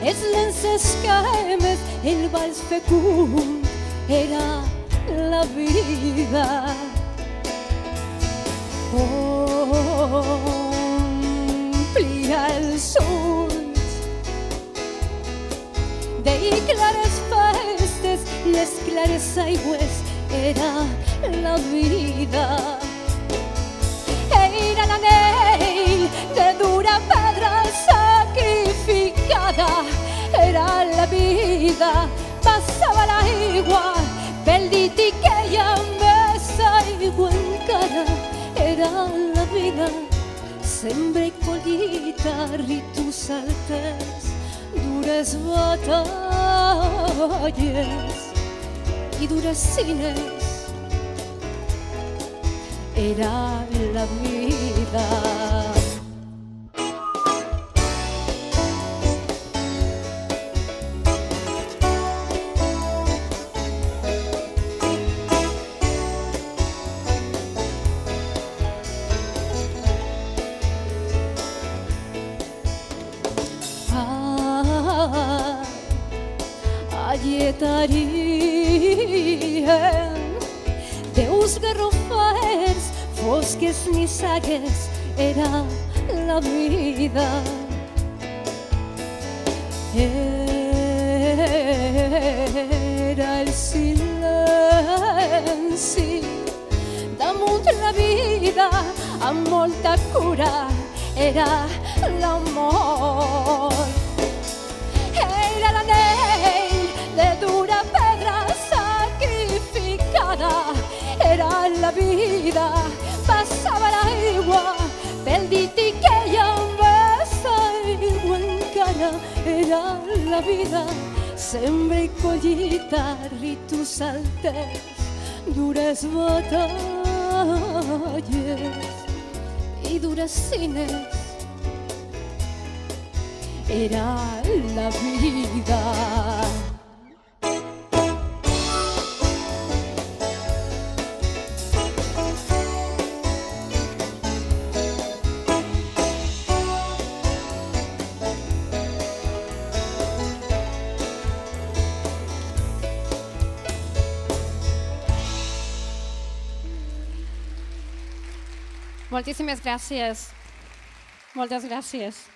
Es l'encescames, el vals fecund era la vida. Omplia els ulls de clares festes, les clares aigües era la vida. Era l'anell de dura pedra sacrificada, era la vida, passava l'aigua pel dit i queia més aigua encara, era la vida, sembra i collita, ritus altes, dures batalles i dures cines, era la vida. Alletarien deus garrofers, fosques nissagues, era la vida. Era el silenci damunt la vida, amb molta cura, era l'amor. Era l'anell de dura pedra sacrificada, era la vida, passava l'aigua pel dit i queia més aigua encara, era la vida, sembra i collita, ritus altes, dures batalles i dures cines, era la vida. Moltíssimes gràcies. Moltes gràcies.